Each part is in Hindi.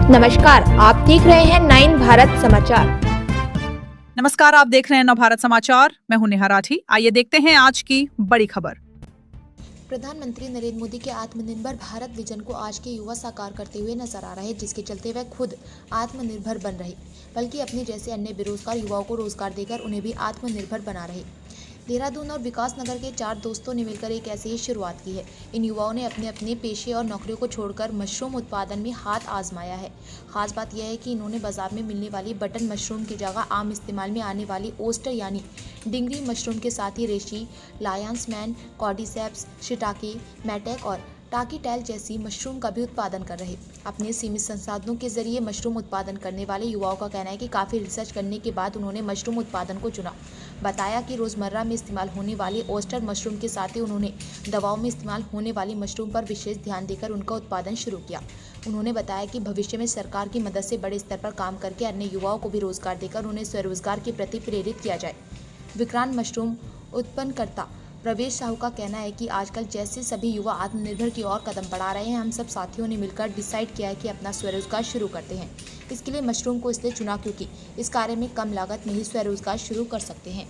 नमस्कार, आप देख रहे हैं 9 भारत समाचार। नमस्कार, आप देख रहे हैं नव भारत समाचार। मैं हूं नेहा राठी। आइए देखते हैं आज की बड़ी खबर। प्रधानमंत्री नरेंद्र मोदी के आत्मनिर्भर भारत विजन को आज के युवा साकार करते हुए नजर आ रहे हैं, जिसके चलते वह खुद आत्मनिर्भर बन रहे, बल्कि अपने जैसे अन्य बेरोजगार युवाओं को रोजगार देकर उन्हें भी आत्मनिर्भर बना रहे। देहरादून और विकास नगर के 4 दोस्तों ने मिलकर एक ऐसी ही शुरुआत की है। इन युवाओं ने अपने अपने पेशे और नौकरियों को छोड़कर मशरूम उत्पादन में हाथ आजमाया है। खास बात यह है कि इन्होंने बाजार में मिलने वाली बटन मशरूम की जगह आम इस्तेमाल में आने वाली ओस्टर यानी डिंगरी मशरूम के साथ ही रेशी, लायंस मैन, कॉर्डिसेप्स, शिटाकी, मैटेक और टाकी टैल जैसी मशरूम का भी उत्पादन कर रहे। अपने सीमित संसाधनों के जरिए मशरूम उत्पादन करने वाले युवाओं का कहना है कि काफ़ी रिसर्च करने के बाद उन्होंने मशरूम उत्पादन को चुना। बताया कि रोज़मर्रा में इस्तेमाल होने वाली ओस्टर मशरूम के साथ ही उन्होंने दवाओं में इस्तेमाल होने वाली मशरूम पर विशेष ध्यान देकर उनका उत्पादन शुरू किया। उन्होंने बताया कि भविष्य में सरकार की मदद से बड़े स्तर पर काम करके अन्य युवाओं को भी रोजगार देकर उन्हें स्वरोजगार के प्रति प्रेरित किया जाए। विक्रांत मशरूम उत्पन्नकर्ता प्रवेश साहू का कहना है कि आजकल जैसे सभी युवा आत्मनिर्भर की ओर कदम बढ़ा रहे हैं, हम सब साथियों ने मिलकर डिसाइड किया है कि अपना स्वरोजगार शुरू करते हैं। इसके लिए मशरूम को इसलिए चुना क्योंकि इस कार्य में कम लागत में ही स्वरोजगार शुरू कर सकते हैं।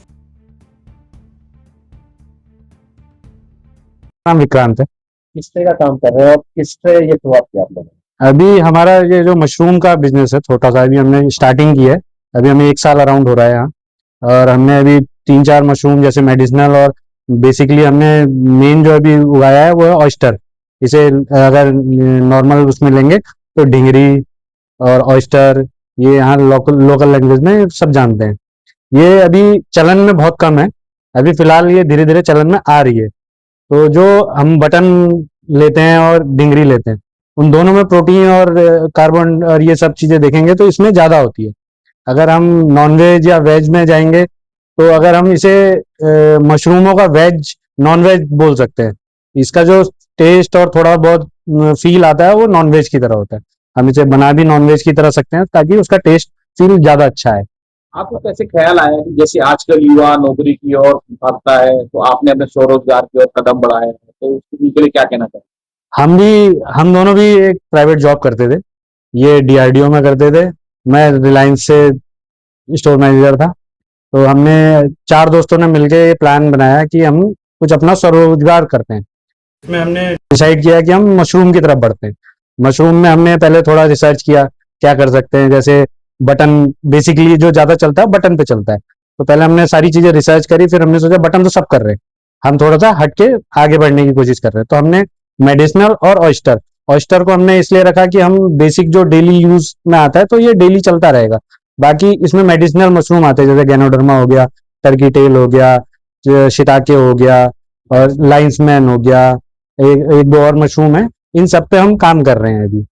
नाम विक्रांत है। किस तरह का काम कर रहे हो आप? किस तरह ये शुरुआत की आप लोगों ने? अभी हमारा ये जो मशरूम का बिजनेस है छोटा सा, अभी हमने स्टार्टिंग की है। अभी हमें 1 साल अराउंड हो रहा है यहाँ, और हमने अभी 3-4 मशरूम जैसे मेडिसिनल और बेसिकली हमने मेन जो अभी उगाया है वो है ऑयस्टर। इसे अगर नॉर्मल उसमें लेंगे तो डिंगरी और ऑयस्टर, ये यहाँ लोकल लैंग्वेज में सब जानते हैं। ये अभी चलन में बहुत कम है, अभी फिलहाल ये धीरे धीरे चलन में आ रही है। तो जो हम बटन लेते हैं और डिंगरी लेते हैं, उन दोनों में प्रोटीन और कार्बन और ये सब चीजें देखेंगे तो इसमें ज्यादा होती है। अगर हम नॉनवेज या वेज में जाएंगे तो अगर हम इसे मशरूमों का वेज नॉन वेज बोल सकते हैं। इसका जो टेस्ट और थोड़ा बहुत फील आता है वो नॉनवेज की तरह होता है। हम इसे बना भी नॉनवेज की तरह सकते हैं ताकि उसका टेस्ट फील ज्यादा अच्छा है। आपको कैसे ख्याल आया कि जैसे आजकल युवा नौकरी की ओर भागता है, तो आपने अपने स्वरोजगार की ओर कदम बढ़ाया है, तो उसके लिए क्या कहना चाहिए? हम दोनों भी एक प्राइवेट जॉब करते थे। ये डीआरडीओ में करते थे, मैं रिलायंस से स्टोर मैनेजर था। तो हमने 4 दोस्तों ने मिलकर ये प्लान बनाया कि हम कुछ अपना स्वरोजगार करते हैं। इसमें हमने डिसाइड किया कि हम मशरूम की तरफ बढ़ते हैं। मशरूम में हमने पहले थोड़ा रिसर्च किया क्या कर सकते हैं। जैसे बटन बेसिकली जो ज्यादा चलता है बटन पे चलता है, तो पहले हमने सारी चीजें रिसर्च करी। फिर हमने सोचा बटन तो सब कर रहे हैं, हम थोड़ा सा हटके आगे बढ़ने की कोशिश कर रहे हैं। तो हमने मेडिसिनल और ऑयस्टर को हमने इसलिए रखा कि हम बेसिक जो डेली यूज में आता है तो ये डेली चलता रहेगा। बाकी इसमें मेडिसिनल मशरूम आते हैं, जैसे गैनोडर्मा हो गया, टर्की टेल हो गया, शिताके हो गया और लाइंसमैन हो गया, एक दो और मशरूम है। इन सब पे हम काम कर रहे हैं अभी।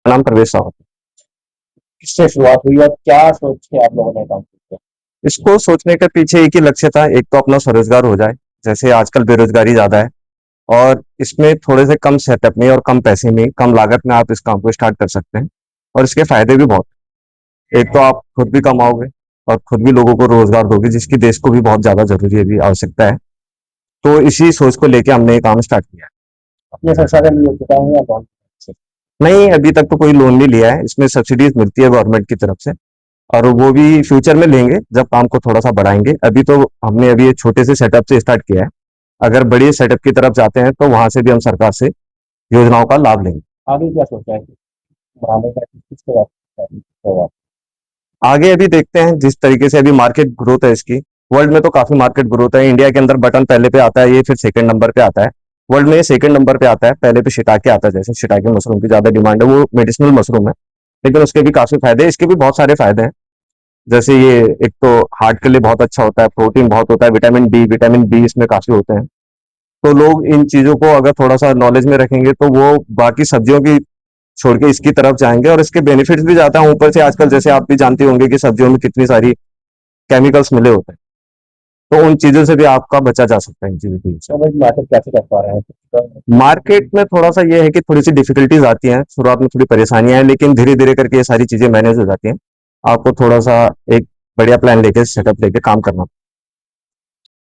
नाम प्रवेश साहू। किससे शुरुआत हुई और क्या सोच के आप लोगों ने काम किया? इसको सोचने के पीछे एक ही लक्ष्य था, एक तो अपना स्वरोजगार हो जाए। जैसे आजकल बेरोजगारी ज्यादा है और इसमें थोड़े से कम सेटअप में और कम पैसे में, कम लागत में आप इस काम को स्टार्ट कर सकते हैं और इसके फायदे भी बहुत हैं। एक तो आप खुद भी कमाओगे और खुद भी लोगों को रोजगार दोगे, जिसकी देश को भी बहुत ज्यादा जरूरी है, भी आवश्यकता है। तो इसी सोच को लेके हमने ये काम स्टार्ट किया। अपने संसाधन मिल चुका है या कौन? नहीं, अभी तक तो कोई लोन नहीं लिया है। इसमें सब्सिडीज मिलती है गवर्नमेंट की तरफ से, और वो भी फ्यूचर में लेंगे जब काम को थोड़ा सा बढ़ाएंगे। अभी तो हमने अभी एक छोटे से सेटअप से स्टार्ट किया है। अगर बड़े सेटअप की तरफ जाते हैं तो वहां से भी हम सरकार से योजनाओं का लाभ लेंगे। आगे क्या सोचा है बढ़ाने का? किसके बाद? आगे अभी देखते हैं, जिस तरीके से अभी मार्केट ग्रोथ है इसकी, वर्ल्ड में तो काफी मार्केट ग्रोथ है। इंडिया के अंदर बटन पहले पे आता है, ये फिर सेकंड नंबर पे आता है। वर्ल्ड में ये सेकंड नंबर पे आता है, पहले पे शिटाके आता है। जैसे शिटाके मशरूम की ज्यादा डिमांड है, वो मेडिसिनल मशरूम है, लेकिन उसके भी काफी फायदे हैं। इसके भी बहुत सारे फायदे हैं। जैसे ये एक तो हार्ट के लिए बहुत अच्छा होता है, प्रोटीन बहुत होता है, विटामिन बी इसमें काफी होते हैं। तो लोग इन चीजों को अगर थोड़ा सा नॉलेज में रखेंगे तो वो बाकी सब्जियों की छोड़ के इसकी तरफ जाएंगे, और इसके बेनिफिट्स भी जाता है। ऊपर से आजकल जैसे आप भी जानते होंगे कि सब्जियों में कितनी सारी केमिकल्स मिले होते हैं, तो उन चीजों से भी आपका बचा जा सकता है इन चीजों की। मार्केट कैसे कर पा रहे हैं? मार्केट में थोड़ा सा ये है कि थोड़ी सी डिफिकल्टीज आती हैं, शुरुआत में थोड़ी परेशानियां हैं, लेकिन धीरे धीरे करके ये सारी चीजें मैनेज हो जाती हैं। आपको थोड़ा सा एक बढ़िया प्लान लेके, सेटअप लेके काम करना।